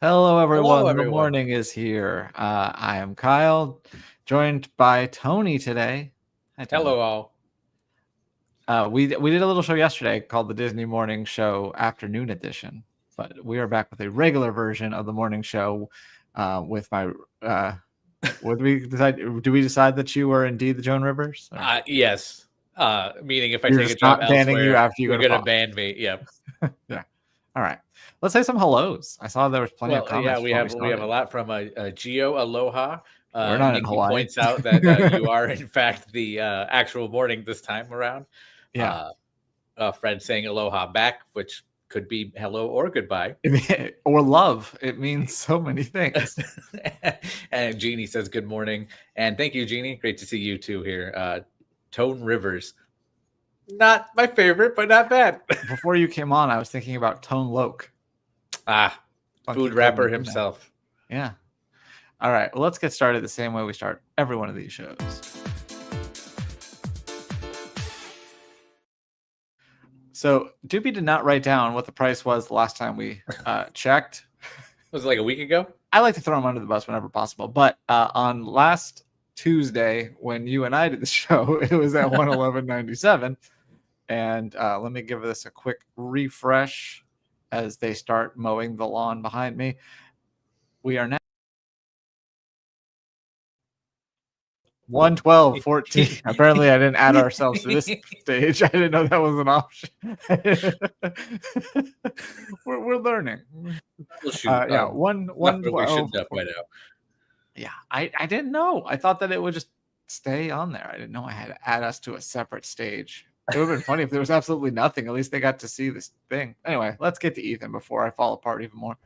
Hello, Hello, everyone. The everyone. morning is here. I am Kyle, joined by Tony today. Hi, Tony. Hello, all. We did a little show yesterday called the Disney Morning Show Afternoon Edition, but we are back with a regular version of the morning show. With my, what did we decide? Do we decide that you were indeed the Joan Rivers? Yes. Meaning if I We're take a just job not banning you elsewhere, after you you're go to going to Fox. ban me. Yep. Yeah. All right. Let's say some hellos. I saw there was plenty of comments. We have a lot from Geo Aloha. We're not in Nikki Hawaii. points out that you are in fact the actual morning this time around. Yeah. Fred saying aloha back, which could be hello or goodbye. Or love. It means so many things. And Jeannie says good morning. And thank you, Jeannie. Great to see you too here. Tone Rivers. Not my favorite, but not bad. Before you came on, I was thinking about Tone Loc. Food rapper himself. Yeah. All right. Well, let's get started the same way we start every one of these shows. So Doopy did not write down what the price was the last time we checked. Was it like a week ago? I like to throw him under the bus whenever possible. But on last Tuesday, when you and I did the show, it was at $111.97. And let me give this a quick refresh as they start mowing the lawn behind me. We are now 112.14. Apparently, I didn't add ourselves to this stage. I didn't know that was an option. we're learning. Yeah, 112. Yeah, I didn't know. I thought that it would just stay on there. I didn't know I had to add us to a separate stage. It would have been funny if there was absolutely nothing. At least they got to see this thing. Anyway, let's get to Ethan before I fall apart even more.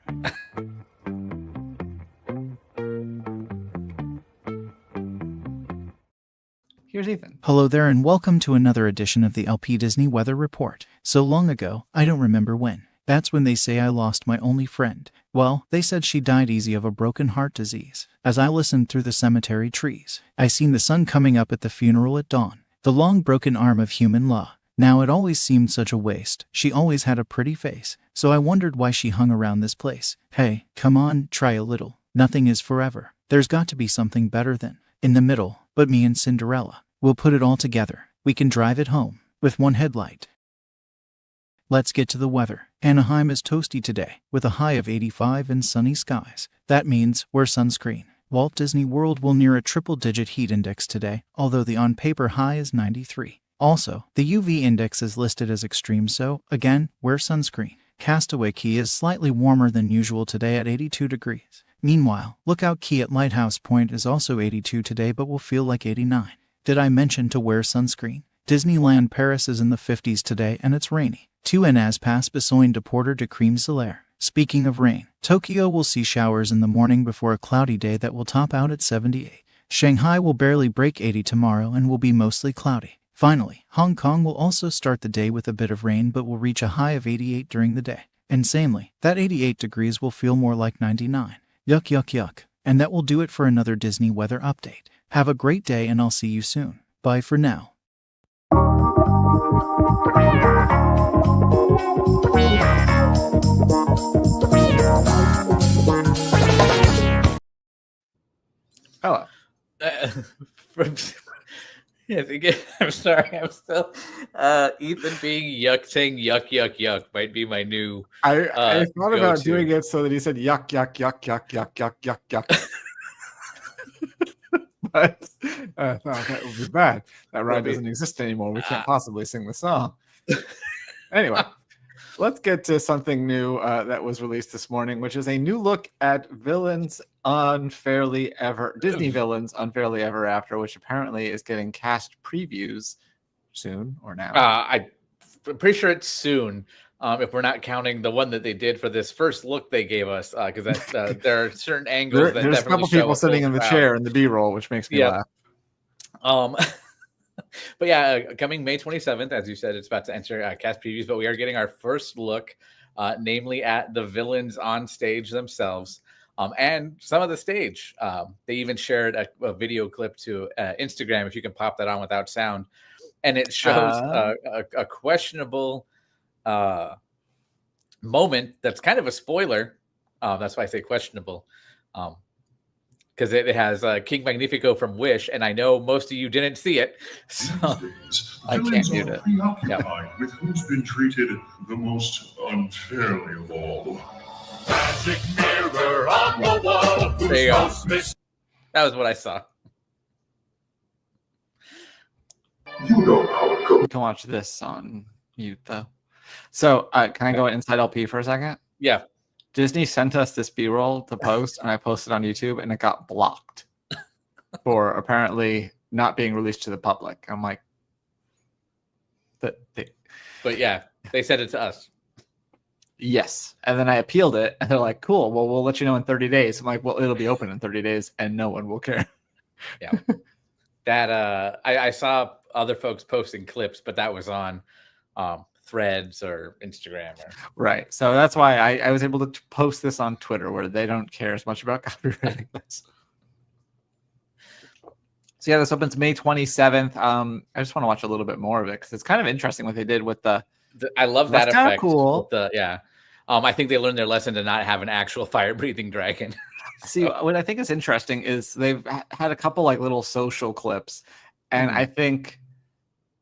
Here's Ethan. Hello there and welcome to another edition of the LP Disney Weather Report. So long ago, I don't remember when. That's when they say I lost my only friend. Well, they said she died easy of a broken heart disease. As I listened through the cemetery trees, I seen the sun coming up at the funeral at dawn. The long broken arm of human law. Now it always seemed such a waste. She always had a pretty face, so I wondered why she hung around this place. Hey, come on, try a little. Nothing is forever. There's got to be something better than in the middle, but me and Cinderella. We'll put it all together. We can drive it home with one headlight. Let's get to the weather. Anaheim is toasty today, with a high of 85 and sunny skies. That means wear sunscreen. Walt Disney World will near a triple-digit heat index today, although the on-paper high is 93. Also, the UV index is listed as extreme, so, again, wear sunscreen. Castaway Cay is slightly warmer than usual today at 82 degrees. Meanwhile, Lookout Cay at Lighthouse Point is also 82 today but will feel like 89. Did I mention to wear sunscreen? Disneyland Paris is in the 50s today and it's rainy. Tu n'as pas besoin de porter de crème solaire. Speaking of rain, Tokyo will see showers in the morning before a cloudy day that will top out at 78. Shanghai will barely break 80 tomorrow and will be mostly cloudy. Finally, Hong Kong will also start the day with a bit of rain but will reach a high of 88 during the day. Insanely, that 88 degrees will feel more like 99. Yuck yuck yuck. And that will do it for another Disney weather update. Have a great day and I'll see you soon. Bye for now. Hello. I'm sorry. I'm still Ethan being saying yuck yuck yuck might be my new. I thought about doing it so that he said yuck yuck yuck yuck yuck yuck yuck yuck. But no, that would be bad. That rhyme doesn't exist anymore. We can't possibly sing the song. Anyway, let's get to something new that was released this morning, which is a new look at Disney Villains Unfairly Ever After, which apparently is getting cast previews soon or now. I'm pretty sure it's soon. If we're not counting the one that they did for this first look they gave us, because there are certain angles that there's a couple people sitting in the chair in the B-roll, which makes me laugh. But yeah, coming May 27th, as you said, it's about to enter cast previews, but we are getting our first look, namely at the villains on stage themselves, and some of the stage. They even shared a video clip to Instagram, if you can pop that on without sound, and it shows a questionable moment that's kind of a spoiler That's why I say questionable. Because it has King Magnifico from Wish, and I know most of you didn't see it. So These days, I can't villains mute are it. preoccupied with who's been treated the most unfairly of all. Magic mirror on the wall. There you go. That was what I saw. You know how it goes. You can watch this on mute though. So can I go inside LP for a second? Yeah. Disney sent us this B-roll to post, and I posted on YouTube, and it got blocked for apparently not being released to the public. I'm like, but yeah, they sent it to us. Yes. And then I appealed it, and they're like, cool, well, we'll let you know in 30 days. I'm like, well, it'll be open in 30 days, and no one will care. Yeah. That I saw other folks posting clips, but that was on Threads or Instagram. Right. So that's why I was able to post this on Twitter, where they don't care as much about copywriting this. So yeah, this opens May 27th. I just want to watch a little bit more of it because it's kind of interesting what they did with the I love that effect. Cool. I think they learned their lesson to not have an actual fire-breathing dragon. See, what I think is interesting is they've had a couple like little social clips, and I think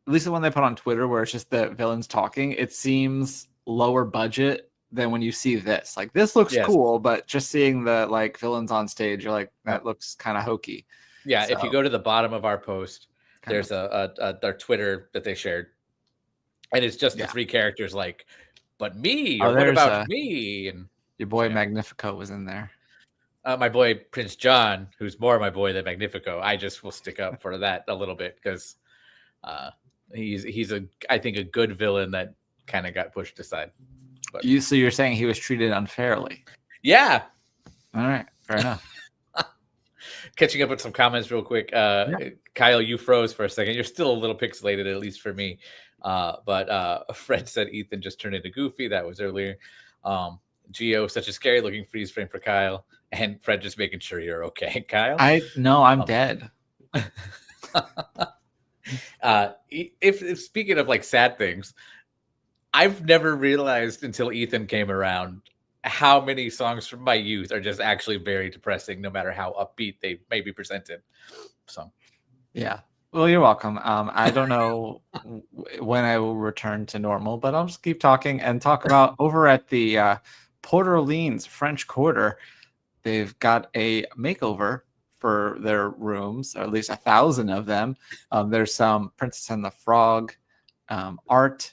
at least the one they put on Twitter where it's just the villains talking, it seems lower budget than when you see this. Like this looks cool, but just seeing the like villains on stage, you're like, that looks kind of hokey. Yeah, so, if you go to the bottom of our post, there's their Twitter that they shared, and it's just the three characters like, but me, or what about me? And your boy Magnifico was in there. My boy Prince John, who's more my boy than Magnifico. I just will stick up for that a little bit because he's I think a good villain that kind of got pushed aside. But so you're saying he was treated unfairly? Yeah. All right, fair enough. Catching up with some comments real quick. Kyle, you froze for a second. You're still a little pixelated, at least for me. But Fred said Ethan just turned into Goofy. That was earlier. Geo, such a scary looking freeze frame for Kyle. And Fred just making sure you're okay, Kyle. I'm dead. If speaking of like sad things, I've never realized until Ethan came around how many songs from my youth are just actually very depressing, no matter how upbeat they may be presented. So, yeah. Well, you're welcome. I don't know when I will return to normal, but I'll just keep talking and talk about over at the Port Orleans French Quarter. They've got a makeover for their rooms, or at least 1,000 of them. There's some Princess and the Frog art.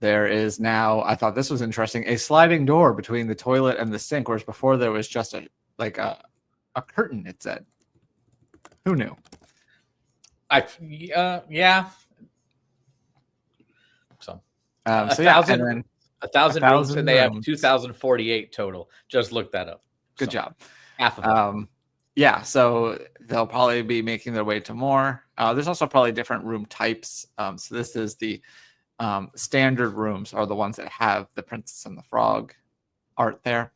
There is now, I thought this was interesting, a sliding door between the toilet and the sink, whereas before there was just a curtain, it said. Who knew? Yeah. So, so 1,000 rooms, and they have 2,048 total. Just look that up. Good job. Half of them. Yeah, so they'll probably be making their way to more. There's also probably different room types. So this is the standard rooms are the ones that have the Princess and the Frog art there.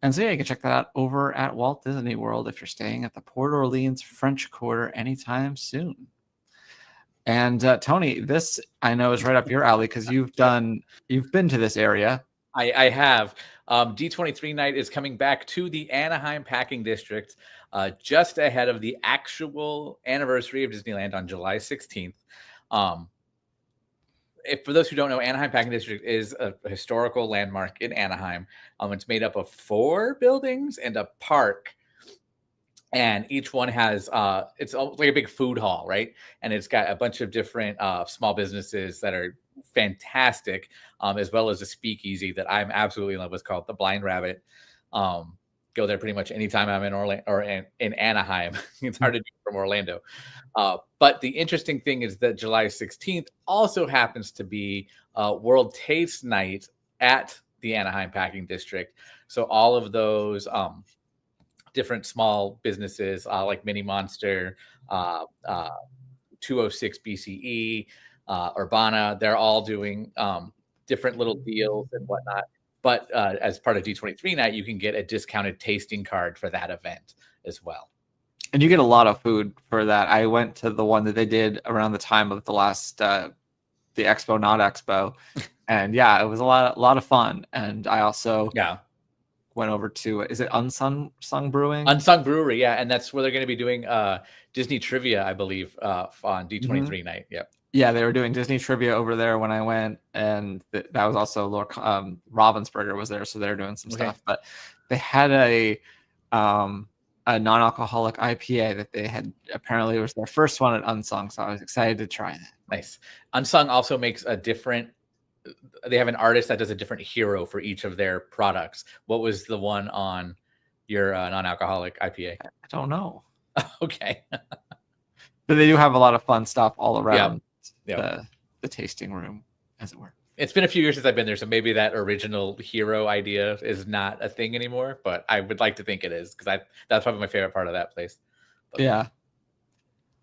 And so yeah, you can check that out over at Walt Disney World if you're staying at the Port Orleans French Quarter anytime soon. And Tony, this I know is right up your alley because you've been to this area. I have. D23 night is coming back to the Anaheim Packing District just ahead of the actual anniversary of Disneyland on July 16th. For those who don't know, Anaheim Packing District is a historical landmark in Anaheim. It's made up of 4 buildings and a park. And each one has, it's like a big food hall, right? And it's got a bunch of different small businesses that are fantastic, as well as a speakeasy that I'm absolutely in love with called the Blind Rabbit. Go there pretty much anytime I'm in Orlando or in Anaheim. It's hard to do from Orlando. But the interesting thing is that July 16th also happens to be World Taste Night at the Anaheim Packing District. So all of those different small businesses like Mini Monster, 206 BCE, Urbana, they're all doing different little deals and whatnot. But as part of D23 night, you can get a discounted tasting card for that event as well. And you get a lot of food for that. I went to the one that they did around the time of the last, the Expo Not Expo. And yeah, it was a lot of fun. And I also went over to, is it Unsung Brewing? Unsung Brewery, yeah, and that's where they're going to be doing Disney trivia, I believe, on D23 night. Yep. Yeah, they were doing Disney trivia over there when I went, and that was also Lord Ravensburger was there, so they're doing some stuff. But they had a non-alcoholic IPA that they had, apparently it was their first one at Unsung, so I was excited to try that. Nice. Unsung also makes a different. They have an artist that does a different hero for each of their products. What was the one on your non-alcoholic IPA? I don't know. Okay. But they do have a lot of fun stuff all around. Yep. The tasting room, as it were. It's been a few years since I've been there, so maybe that original hero idea is not a thing anymore, but I would like to think it is, because that's probably my favorite part of that place. But, yeah.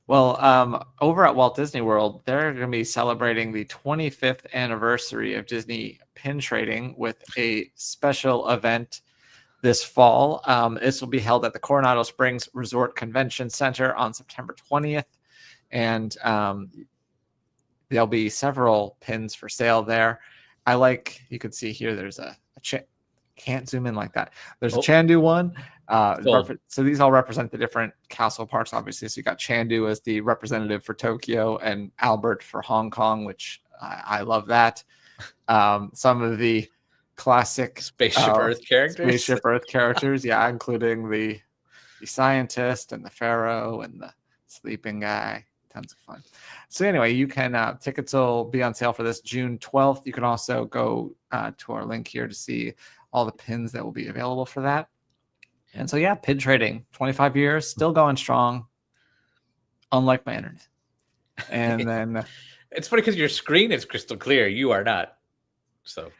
Well, over at Walt Disney World, they're going to be celebrating the 25th anniversary of Disney pin trading with a special event this fall. This will be held at the Coronado Springs Resort Convention Center on September 20th. And there'll be several pins for sale there. You can see here, there's can't zoom in like that. There's a Chandu one. So these all represent the different castle parks, obviously. So you got Chandu as the representative for Tokyo and Albert for Hong Kong, which I love that. Some of the classic Spaceship Earth characters, yeah, including the scientist and the pharaoh and the sleeping guy. Tons of fun. So anyway, you can tickets will be on sale for this June 12th. You can also go to our link here to see all the pins that will be available for that. And so yeah, pin trading, 25 years, still going strong, unlike my internet. And then it's funny because your screen is crystal clear. You are not. So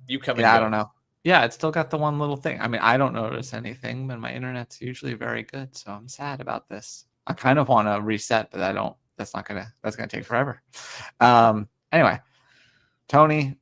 you come in. Yeah, I don't know. Yeah, it's still got the one little thing. I mean, I don't notice anything, but my internet's usually very good. So I'm sad about this. I kind of want to reset, but I don't. That's gonna take forever. Anyway, Tony,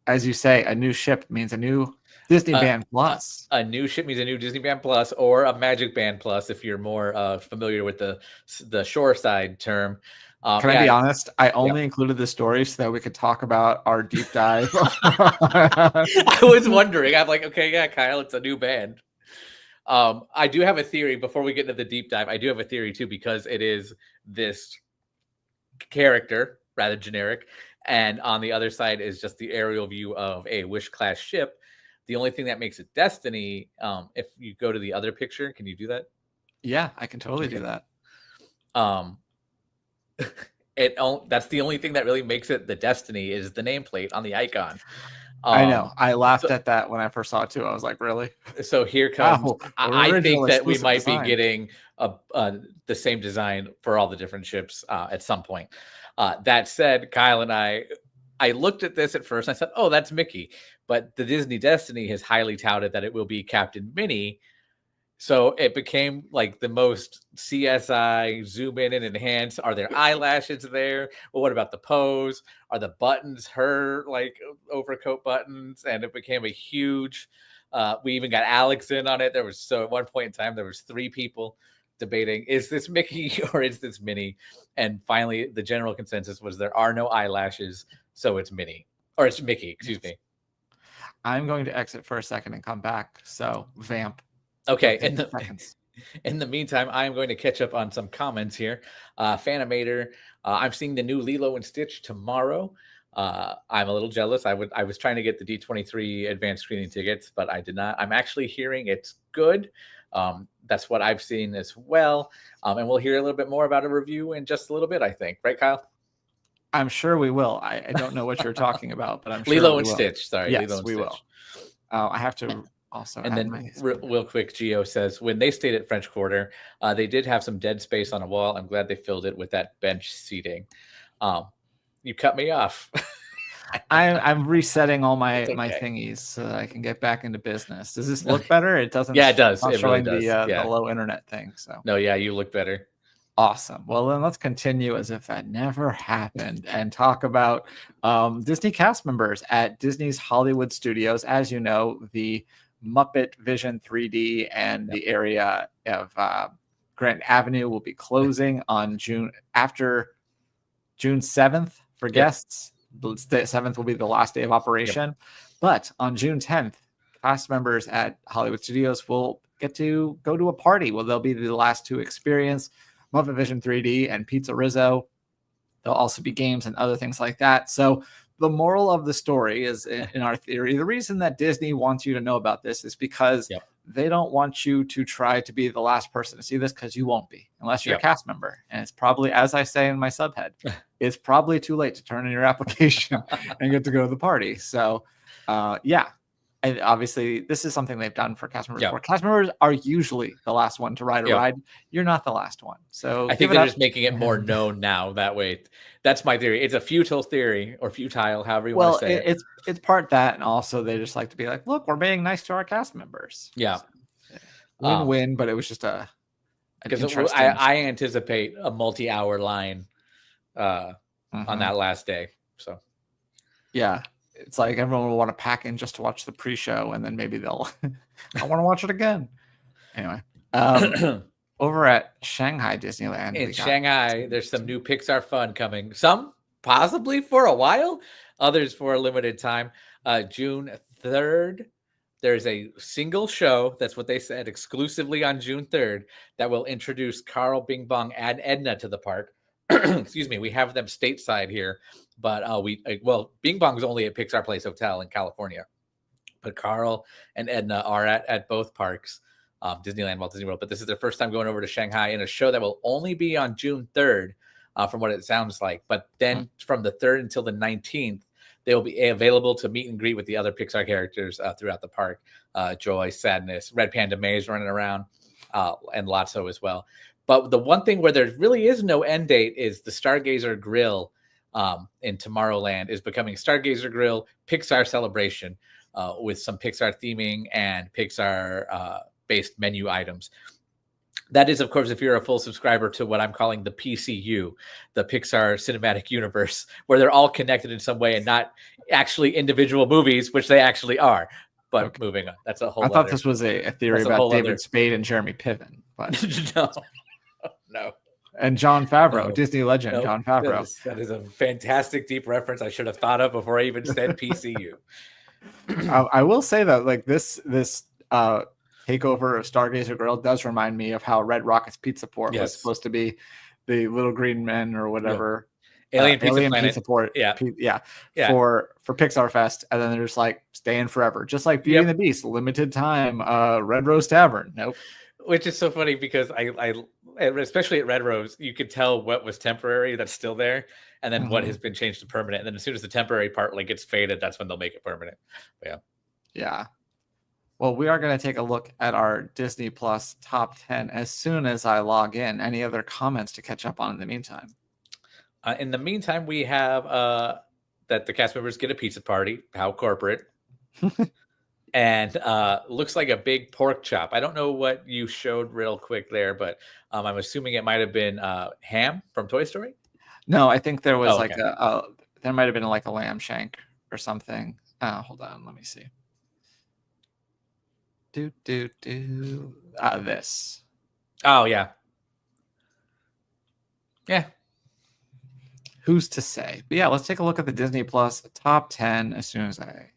as you say, a new ship means a new DisneyBand Plus. A new ship means a new DisneyBand Plus or a Magic Band Plus if you're more familiar with the shore side term. Can I be honest? I only included the story so that we could talk about our deep dive. I was wondering. I'm like, okay, yeah, Kyle, it's a new band. I do have a theory before we get into the deep dive. I do have a theory too, because it is this character, rather generic, and on the other side is just the aerial view of a Wish class ship. The only thing that makes it Destiny, if you go to the other picture, can you do that? Yeah, I can totally do that. That's the only thing that really makes it the Destiny is the nameplate on the icon. I know. I laughed at that when I first saw it too. I was like, really? So here comes. I think that we might be getting the same design for all the different ships at some point. That said, Kyle and I looked at this at first. And I said, "Oh, that's Mickey," but the Disney Destiny has highly touted that it will be Captain Minnie. So it became like the most CSI zoom in and enhance. Are there eyelashes there? Well, what about the pose? Are the buttons her like overcoat buttons? And it became a huge. We even got Alex in on it. At one point in time, there was 3 people debating, is this Mickey or is this Minnie? And finally, the general consensus was there are no eyelashes, so it's Minnie, or it's Mickey, excuse me. I'm going to exit for a second and come back. So vamp. Okay. In the meantime, I'm going to catch up on some comments here. Fanimator, I'm seeing the new Lilo and Stitch tomorrow. I'm a little jealous. I was trying to get the D23 advanced screening tickets, but I did not. I'm actually hearing it's good. That's what I've seen as well. And we'll hear a little bit more about a review in just a little bit, I think. Right, Kyle? I'm sure we will. I don't know what you're talking about, but I'm sure Lilo and Stitch. Sorry, yes, Lilo and we Stitch. will. I have to also. And then real quick, Gio says, when they stayed at French Quarter, they did have some dead space on a wall. I'm glad they filled it with that bench seating. You cut me off. I'm resetting all my thingies so that I can get back into business. Does this look better? It doesn't. Yeah, it does. Not it showing really does. the low internet thing. So no, yeah, you look better. Awesome. Well, then let's continue as if that never happened and talk about Disney cast members at Disney's Hollywood Studios. As you know, the Muppet Vision 3D and the area of Grant Avenue will be closing on June 7th for guests. The 7th will be the last day of operation. But on June 10th, cast members at Hollywood Studios will get to go to a party. Well, they'll be the last to experience Muppet Vision 3D and Pizza Rizzo. There'll also be games and other things like that. So the moral of the story is, in our theory, the reason that Disney wants you to know about this is because they don't want you to try to be the last person to see this, because you won't be unless you're a cast member. And it's probably, as I say in my subhead, it's probably too late to turn in your application and get to go to the party. So, and obviously, this is something they've done for cast members. Where cast members are usually the last one to ride a ride. You're not the last one. So I think they're just making it more known now that way. That's my theory. It's a futile theory, or futile, however you want to say it. It's part that, and also they just like to be like, look, we're being nice to our cast members. Yeah. So, win-win, but it was just because I anticipate a multi-hour line on that last day. So yeah. It's like everyone will want to pack in just to watch the pre-show, and then maybe they'll I want to watch it again. Anyway, over at Shanghai Disneyland. In Shanghai, there's some new Pixar fun coming. Some possibly for a while, others for a limited time. June 3rd, there's a single show, that's what they said, exclusively on June 3rd, that will introduce Carl, Bing Bong, and Edna to the park. Excuse me, we have them stateside here, but Bing Bong's only at Pixar Place Hotel in California, but Carl and Edna are at both parks, Disneyland, Walt Disney World. But this is their first time going over to Shanghai in a show that will only be on June 3rd, from what it sounds like. But then from the 3rd until the 19th, they will be available to meet and greet with the other Pixar characters throughout the park. Joy, Sadness, Red Panda Maze running around, and Lotso as well. But the one thing where there really is no end date is the Stargazer Grill in Tomorrowland is becoming Stargazer Grill Pixar Celebration with some Pixar theming and Pixar based menu items. That is, of course, if you're a full subscriber to what I'm calling the PCU, the Pixar Cinematic Universe, where they're all connected in some way and not actually individual movies, which they actually are. But moving on, that's a whole. I thought this was a theory about David Spade and Jeremy Piven, but no. And Jon Favreau, Disney legend, Jon Favreau. That is a fantastic deep reference I should have thought of before I even said PCU. I will say that, like, this takeover of Stargazer Grill does remind me of how Red Rocket's Pizza Port was supposed to be the little green men or whatever. Alien Pizza Port. For Pixar Fest, and then they're just like staying forever, just like Beauty and the Beast, limited time. Red Rose Tavern. Nope. Which is so funny because I especially at Red Rose, you could tell what was temporary that's still there, and then what has been changed to permanent. And then as soon as the temporary part gets faded, that's when they'll make it permanent. Yeah. Well, we are going to take a look at our Disney Plus top 10 as soon as I log in. Any other comments to catch up on in the meantime? In the meantime, we have that the cast members get a pizza party. How corporate. And looks like a big pork chop. I don't know what you showed real quick there, but I'm assuming it might have been ham from Toy Story. No, I think there was there might have been like a lamb shank or something. Hold on, let me see. This. Oh yeah. Who's to say? But yeah, let's take a look at the Disney Plus top 10 as soon as I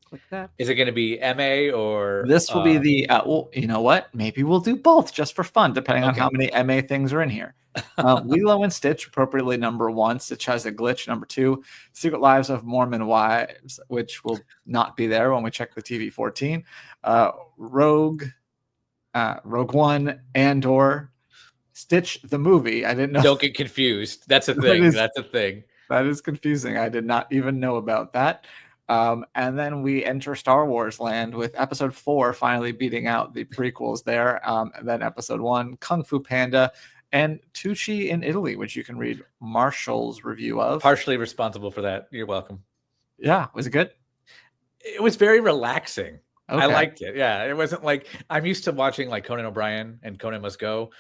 click that. Is it going to be MA or this will be the well, you know what? Maybe we'll do both just for fun, depending on how many MA things are in here. Lilo and Stitch, appropriately number 1. Stitch Has a Glitch, number 2. Secret Lives of Mormon Wives, which will not be there when we check the TV 14. Rogue One, Andor, Stitch the movie. I didn't know. Don't get confused. That's a thing. That's a thing. That is confusing. I did not even know about that. And then we enter Star Wars land with episode 4 finally beating out the prequels there. And then episode 1, Kung Fu Panda, and Tucci in Italy, which you can read Marshall's review of. Partially responsible for that. You're welcome. Yeah. Was it good? It was very relaxing. Okay. I liked it. Yeah. It wasn't like, I'm used to watching like Conan O'Brien and Conan Must Go.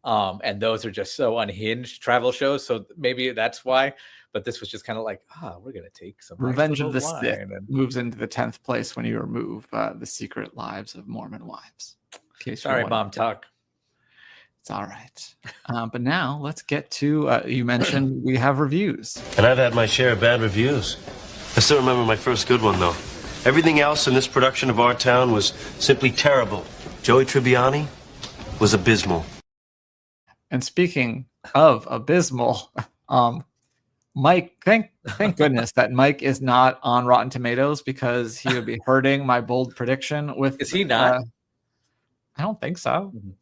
And those are just so unhinged travel shows. So maybe that's why. But this was just kind of like, we're going to take some Revenge of the Sith moves into the 10th place when you remove The Secret Lives of Mormon Wives. Sorry, Mom Talk. It's all right. But now let's get to, you mentioned we have reviews. And I've had my share of bad reviews. I still remember my first good one, though. Everything else in this production of Our Town was simply terrible. Joey Tribbiani was abysmal. And speaking of abysmal, Mike, thank goodness that Mike is not on Rotten Tomatoes, because he would be hurting my bold prediction with. Is he not? I don't think so. Mhm.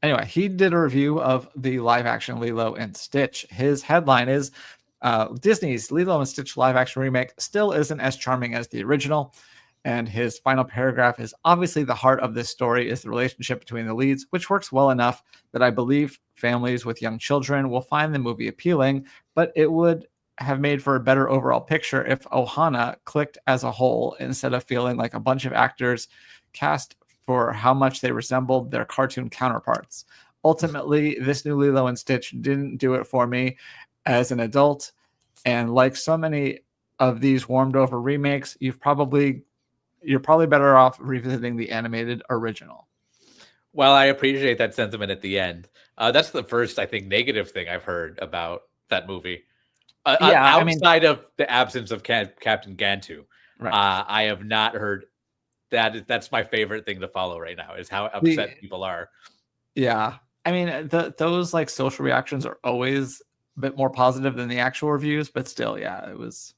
Anyway, he did a review of the live action Lilo and Stitch. His headline is Disney's Lilo and Stitch live action remake still isn't as charming as the original. And his final paragraph is, obviously the heart of this story is the relationship between the leads, which works well enough that I believe families with young children will find the movie appealing, but it would have made for a better overall picture if Ohana clicked as a whole, instead of feeling like a bunch of actors cast for how much they resembled their cartoon counterparts. Ultimately, this new Lilo and Stitch didn't do it for me as an adult, and like so many of these warmed over remakes, you're probably better off revisiting the animated original. Well, I appreciate that sentiment at the end. That's the first, I think, negative thing I've heard about that movie. Outside of the absence of Captain Gantu, Right. I have not heard that. That's my favorite thing to follow right now, is how upset people are. Yeah. I mean, those like social reactions are always a bit more positive than the actual reviews, but still, yeah, it was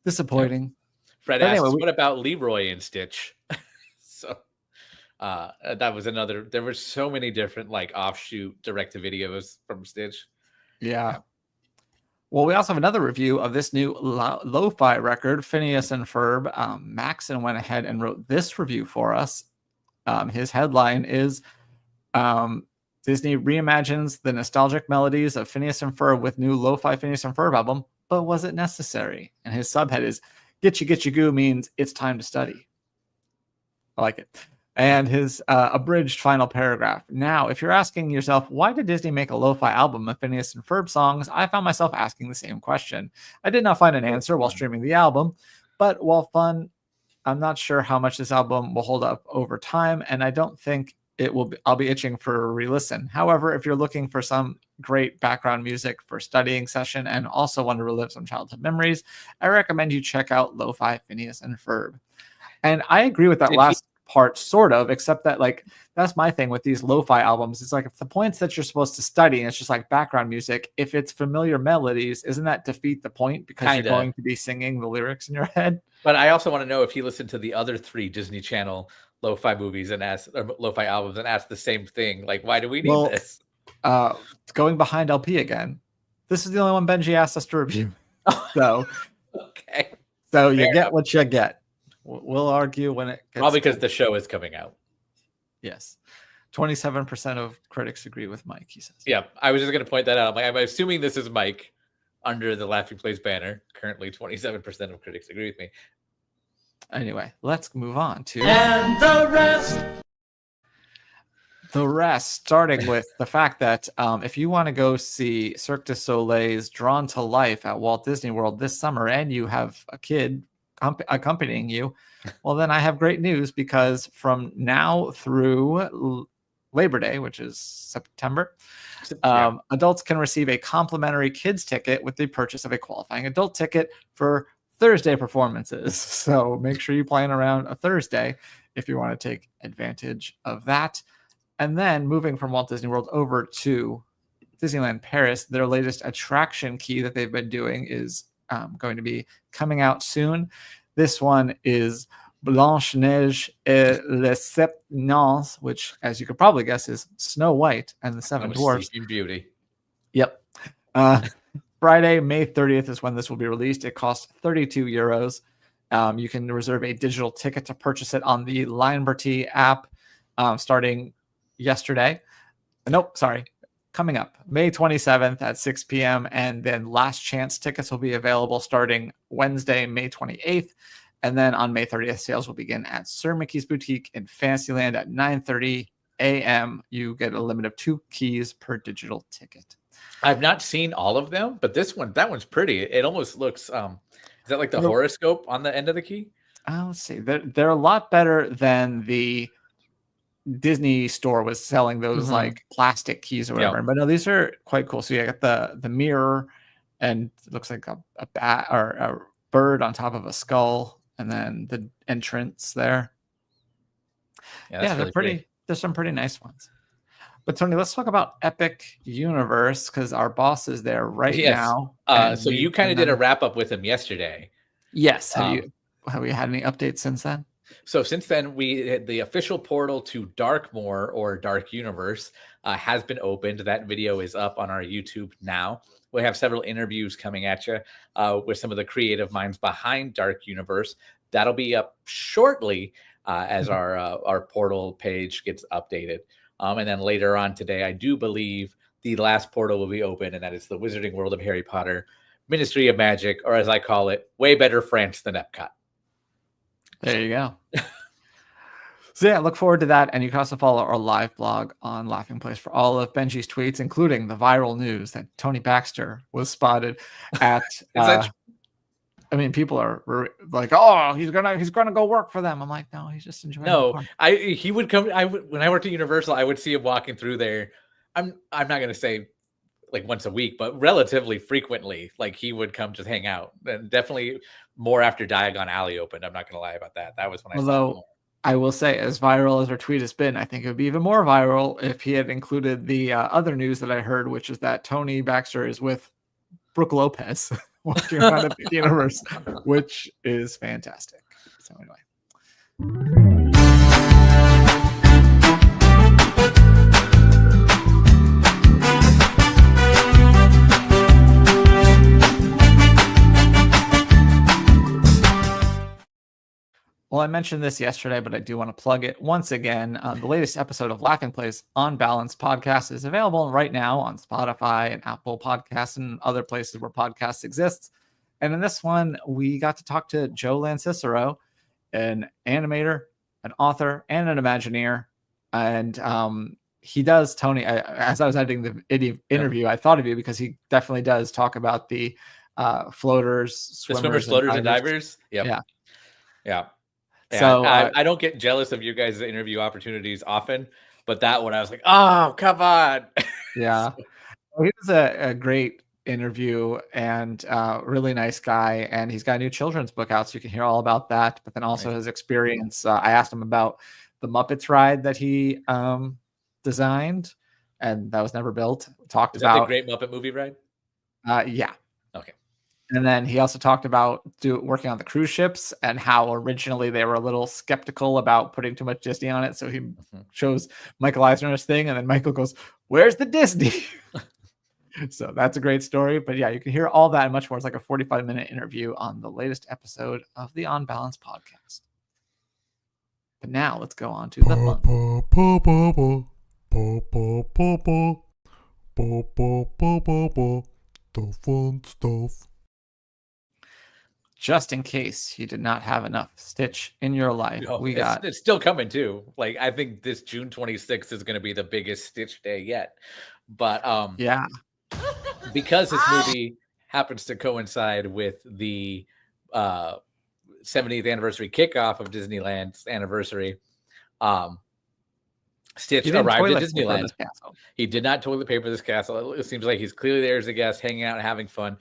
disappointing. Fred But asks, anyway, what about Leroy and Stitch? So that was another. There were so many different like offshoot direct-to-videos from Stitch. Yeah. Well, we also have another review of this new lo-fi record, Phineas and Ferb. Maxon went ahead and wrote this review for us. His headline is Disney reimagines the nostalgic melodies of Phineas and Ferb with new lo-fi Phineas and Ferb album, but was it necessary? And his subhead is, Get you goo means it's time to study. I like it. And his abridged final paragraph. Now, if you're asking yourself, why did Disney make a lo-fi album of Phineas and Ferb songs? I found myself asking the same question. I did not find an answer while streaming the album, but while fun, I'm not sure how much this album will hold up over time, and I don't think it will. I'll be itching for a re-listen. However, if you're looking for some great background music for studying session and also want to relive some childhood memories, I recommend you check out Lo-Fi Phineas and Ferb. And I agree with that last part, sort of, except that like that's my thing with these lo-fi albums. It's like, if the points that you're supposed to study and it's just like background music, if it's familiar melodies, isn't that defeat the point, because you're going to be singing the lyrics in your head? But I also want to know if he listened to the other 3 Disney Channel lo-fi movies and asked, or lo-fi albums, and asked the same thing. Like, why do we need this? Going behind LP again. This is the only one Benji asked us to review. So, okay. So you get what you get. We'll argue when it gets. Probably because the show is coming out. Yes. 27% of critics agree with Mike, he says. Yeah, I was just going to point that out. I'm assuming this is Mike under the Laughing Place banner. Currently, 27% of critics agree with me. Anyway, let's move on to and the rest. The rest, starting with the fact that if you want to go see Cirque du Soleil's Drawn to Life at Walt Disney World this summer, and you have a kid accompanying you, well, then I have great news, because from now through Labor Day, which is September, adults can receive a complimentary kids ticket with the purchase of a qualifying adult ticket for Thursday performances. So make sure you plan around a Thursday if you want to take advantage of that. And then moving from Walt Disney World over to Disneyland Paris, their latest attraction key that they've been doing is going to be coming out soon. This one is Blanche-Neige et les Sept Nains, which, as you could probably guess, is Snow White and the Seven Dwarfs. Beauty. Yep. Friday, May 30th is when this will be released. It costs 32 euros. You can reserve a digital ticket to purchase it on the Lineberty app starting yesterday. Coming up May 27th at 6 p.m. And then last chance tickets will be available starting Wednesday, May 28th. And then on May 30th, sales will begin at Sir Mickey's Boutique in Fantasyland at 9:30 a.m. You get a limit of 2 keys per digital ticket. I've not seen all of them, but that one's pretty. It almost looks, is that like the horoscope on the end of the key? Let's see. They're a lot better than the Disney store was selling those like plastic keys or whatever. But no, these are quite cool. So you got the mirror, and it looks like a bat or a bird on top of a skull. and then the entrance there. Yeah, that's They're really pretty. pretty. There's some pretty nice ones. But Tony, let's talk about Epic Universe because our boss is there right Yes. now. So you kind of did a wrap up with him yesterday. Yes. Have we had any updates since then? So since then, the official portal to Darkmoor or Dark Universe has been opened. That video is up on our YouTube now. We have several interviews coming at you with some of the creative minds behind Dark Universe. That'll be up shortly as our portal page gets updated. And then later on today, I do believe the last portal will be open, and that is the Wizarding World of Harry Potter, Ministry of Magic, or as I call it, way better France than Epcot. There you go. So yeah, look forward to that. And you can also follow our live blog on Laughing Place for all of Benji's tweets, including the viral news that Tony Baxter was spotted at. I mean, people are like, "Oh, he's gonna go work for them." I'm like, "No, he's just enjoying." No, he would come. When I worked at Universal, I would see him walking through there. I'm not gonna say like once a week, but relatively frequently. Like he would come just hang out, and definitely more after Diagon Alley opened. I'm not gonna lie about that. That was when I saw him. I will say, as viral as our tweet has been, I think it would be even more viral if he had included the other news that I heard, which is that Tony Baxter is with Brooke Lopez walking around at the universe, which is fantastic. So anyway. Well, I mentioned this yesterday, but I do want to plug it once again. The latest episode of Laughing Place On Balance podcast is available right now on Spotify and Apple Podcasts and other places where podcasts exist. And in this one, we got to talk to Joe Lancicero, an animator, an author, and an Imagineer. And he does, Tony, as I was editing the interview, I thought of you because he definitely does talk about the floaters, swimmers, floaters, and divers. Yep. Yeah. Yeah, so I don't get jealous of you guys' interview opportunities often, but that one I was like, oh, come on. Yeah. So, he was a great interview and really nice guy. And he's got a new children's book out, so you can hear all about that. But then also his experience. I asked him about the Muppets ride that he designed and that was never built. Talked Is about that the Great Muppet Movie Ride? Yeah. Okay. And then he also talked about working on the cruise ships and how originally they were a little skeptical about putting too much Disney on it. So he chose Michael Eisner's thing. And then Michael goes, "Where's the Disney?" So that's a great story. But yeah, you can hear all that and much more. It's like a 45-minute interview on the latest episode of the On Balance podcast. But now let's go on to the fun stuff. Just in case you did not have enough Stitch in your life, it's still coming too. Like I think this June 26th is going to be the biggest Stitch day yet. But yeah, because this movie happens to coincide with the 70th anniversary kickoff of Disneyland's anniversary, Stitch arrived at Disneyland. He did not toilet paper this castle. It seems like he's clearly there as a guest, hanging out and having fun.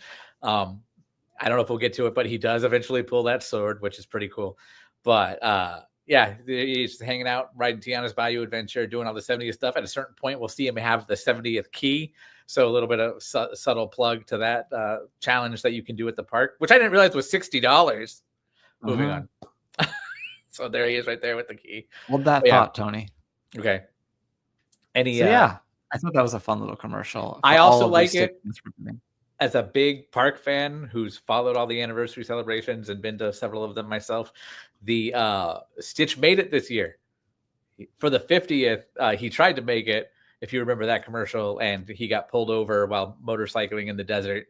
I don't know if we'll get to it, but he does eventually pull that sword, which is pretty cool. But yeah, he's hanging out, riding Tiana's Bayou Adventure, doing all the 70th stuff. At a certain point, we'll see him have the 70th key. So a little bit of subtle plug to that challenge that you can do at the park, which I didn't realize was $60. Moving on. So there he is right there with the key. Hold that thought, Tony. Okay. Yeah, I thought that was a fun little commercial. I also like it. As a big park fan who's followed all the anniversary celebrations and been to several of them myself, the Stitch made it this year. For the 50th, he tried to make it, if you remember that commercial, and he got pulled over while motorcycling in the desert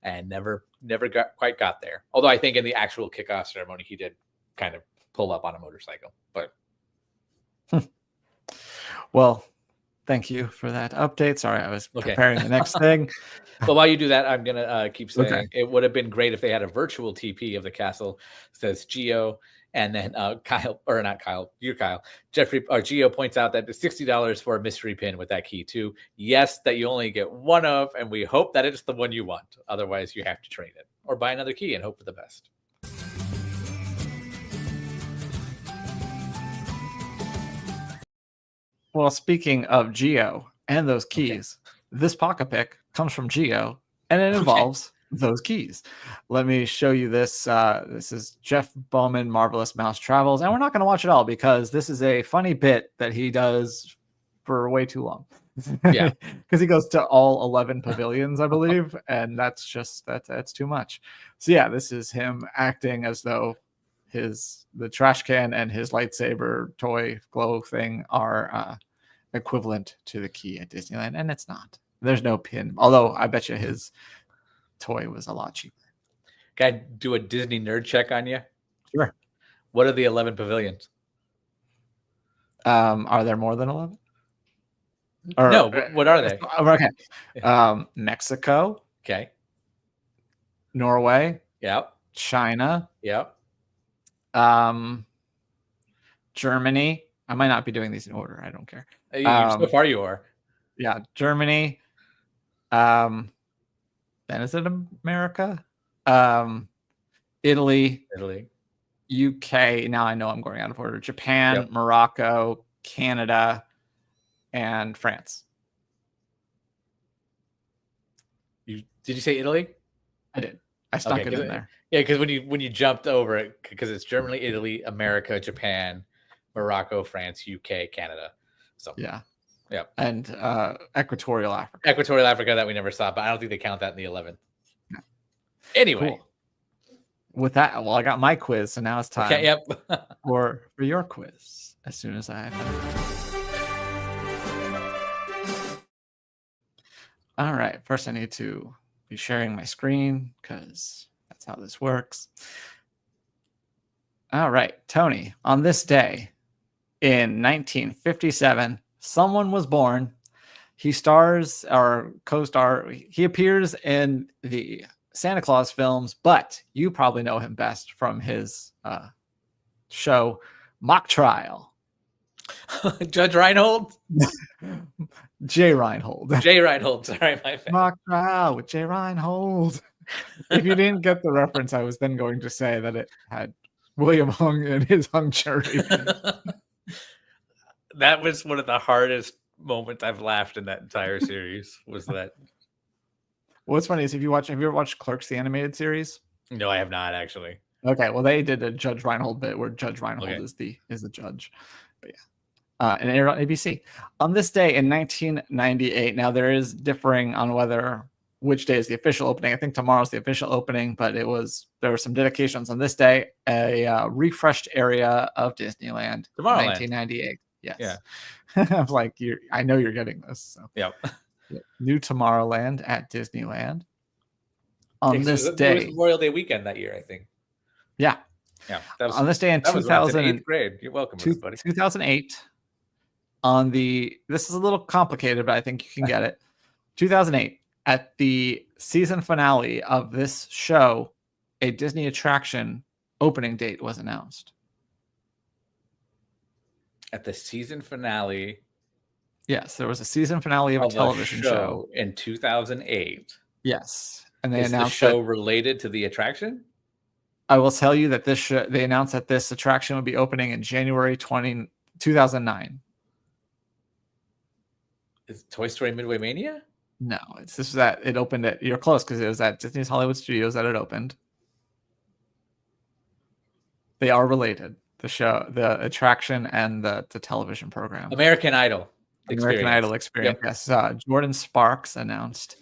and never quite got there. Although I think in the actual kickoff ceremony, he did kind of pull up on a motorcycle. But well, thank you for that update. Sorry, I was preparing the next thing. But while you do that, I'm going to keep saying it would have been great if they had a virtual TP of the castle. It says Geo. And then Kyle, or not Kyle, you're Kyle. Jeffrey or Geo points out that the $60 for a mystery pin with that key too. Yes, that you only get one of, and we hope that it's the one you want. Otherwise, you have to trade it or buy another key and hope for the best. Well, speaking of Geo and those keys, this pocket pick comes from Geo, and it involves those keys. Let me show you this. This is Jeff Bowman, Marvelous Mouse Travels, and we're not going to watch it all because this is a funny bit that he does for way too long. Yeah. Because he goes to all 11 pavilions, I believe, and that's too much. So yeah, this is him acting as though the trash can and his lightsaber toy glow thing are equivalent to the key at Disneyland, and it's not. There's no pin, although I bet you his toy was a lot cheaper. Can I do a Disney nerd check on you? Sure. What are the 11 pavilions? Are there more than 11? No, what are they? Okay. Mexico, Okay. Norway, Yep. China, Yep. Germany. I might not be doing these in order. I don't care. So far you are. Yeah, Germany. Then is it America? Italy, UK. Now I know I'm going out of order. Japan, Morocco, Canada, and France. Did you say Italy? I did. I stuck it in there. Yeah, because when you jumped over it, because it's Germany, Italy, America, Japan, Morocco, France, UK, Canada. So yeah. And Equatorial Africa. Equatorial Africa that we never saw, but I don't think they count that in the 11th. No. Anyway. Cool. With that, well, I got my quiz, so now it's time for your quiz as soon as I All right. First, I need to be sharing my screen because that's how this works. All right, Tony, on this day in 1957, someone was born. He stars or co-star. He appears in the Santa Claus films, but you probably know him best from his show Mock Trial. Judge Reinhold? Jay Reinhold. Jay Reinhold. Sorry, my bad. Mock Trial with Jay Reinhold. If you didn't get the reference, I was then going to say that it had William Hung and his hung cherry. That was one of the hardest moments I've laughed in that entire series. Was that? What's funny is have you ever watched Clerks the animated series? No, I have not actually. Okay, well they did a Judge Reinhold bit where Judge Reinhold is the judge. But yeah, and it aired on ABC on this day in 1998. Now there is differing on which day is the official opening. I think tomorrow's the official opening, but there were some dedications on this day. A refreshed area of Disneyland, Tomorrowland. 1998. Yes. Yeah. I'm like, I know you're getting this. So. Yep. New Tomorrowland at Disneyland on this day. It was Memorial Day weekend that year, I think. Yeah. Yeah. On this day in 2000, eighth grade. You're welcome, everybody. 2008. This is a little complicated, but I think you can get it. 2008, at the season finale of this show, a Disney attraction opening date was announced. At the season finale. Yes, there was a season finale of a television show in 2008. Yes, and they the announced show related to the attraction. I will tell you that they announced that this attraction would be opening in January 2009. Is Toy Story Midway Mania? No, it opened at, you're close because it was at Disney's Hollywood Studios that it opened. They are related. The show, the attraction, and the television program. American Idol Experience. Yep. Yes. Jordan Sparks announced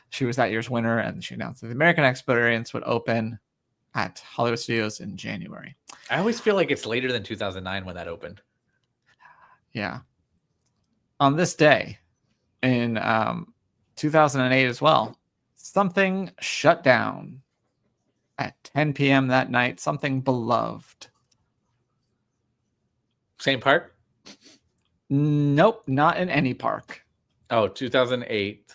she was that year's winner, and she announced that the American Experience would open at Hollywood Studios in January. I always feel like it's later than 2009 when that opened. Yeah. On this day in 2008 as well, something shut down at 10 p.m. that night, something beloved. Same park? Nope, not in any park. Oh, 2008.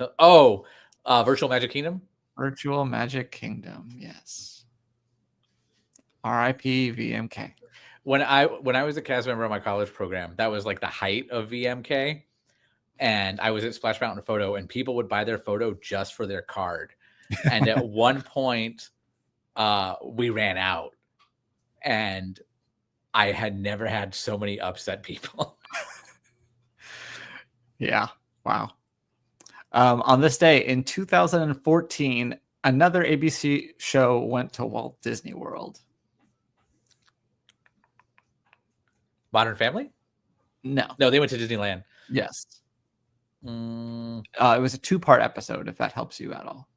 Virtual Magic Kingdom? Virtual Magic Kingdom, yes. R.I.P. VMK. When I was a cast member of my college program, that was like the height of VMK. And I was at Splash Mountain Photo, and people would buy their photo just for their card. And at one point, we ran out. And I had never had so many upset people. Yeah. Wow. On this day in 2014, another ABC show went to Walt Disney World. Modern Family? No. No, they went to Disneyland. Yes. Mm, It was a 2-part episode, if that helps you at all.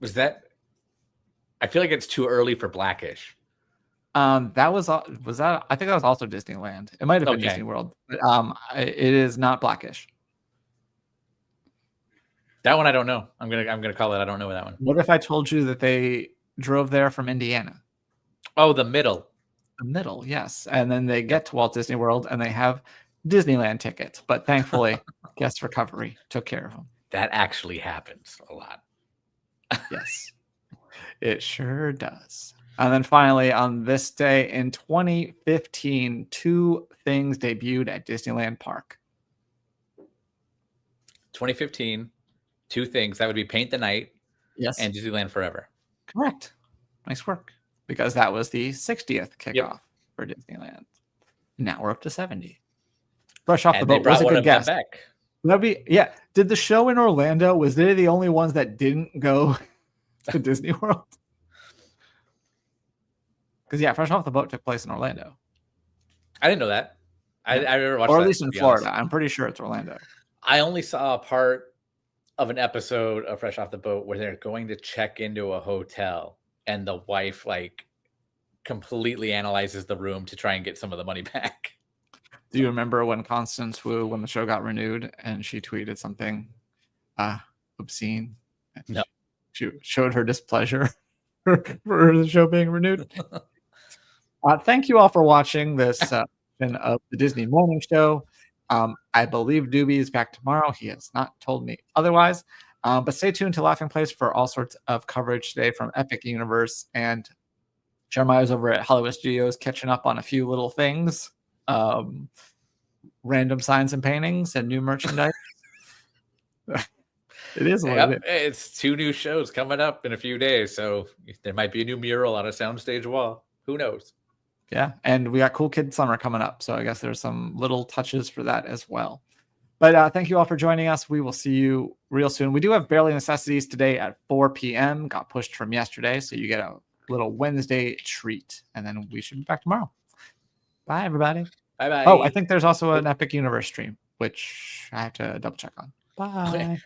was that? I feel like it's too early for Blackish. That was that. I think that was also Disneyland. It might have been Okay. Disney World. But, it is not Blackish. That one I don't know. I'm gonna call it. I don't know that one. What if I told you that they drove there from Indiana? Oh, the middle. The middle, yes. And then they get to Walt Disney World and they have Disneyland tickets. But thankfully, guest recovery took care of them. That actually happens a lot. Yes, it sure does. And then finally, on this day in 2015, 2 things debuted at Disneyland Park. 2015, 2 things. That would be Paint the Night Yes, and Disneyland Forever. correct. Nice work. Because that was the 60th kickoff Yep. for Disneyland. Now we're up to 70. Fresh Off the And they Boat was brought a one good of them guess. back. That'd be, yeah. Did the show in Orlando, was they the only ones that didn't go to Disney World? Because yeah, Fresh Off the Boat took place in Orlando, I didn't know that. I never watched or that, at least to in be Florida. honest. I'm pretty sure it's Orlando. I only saw a part of an episode of Fresh Off the Boat where they're going to check into a hotel and the wife like completely analyzes the room to try and get some of the money back. Do you remember when Constance Wu, when the show got renewed, and she tweeted something obscene? No. She showed her displeasure for the show being renewed. Thank you all for watching this edition of the Disney Morning Show. I believe Doobie is back tomorrow. He has not told me otherwise. But stay tuned to Laughing Place for all sorts of coverage today from Epic Universe, and Jeremiah's over at Hollywood Studios catching up on a few little things. Random signs and paintings and new merchandise. It is what Yep, it is. it's 2 new shows coming up in a few days, so there might be a new mural on a soundstage wall. Who knows? Yeah, and we got Cool Kid Summer coming up, so I guess there's some little touches for that as well. But thank you all for joining us. We will see you real soon. We do have Barely Necessities today at 4 p.m. Got pushed from yesterday, so you get a little Wednesday treat, and then we should be back tomorrow. Bye, everybody. Bye bye. Oh, I think there's also an Epic Universe stream, which I have to double check on. Bye. Okay.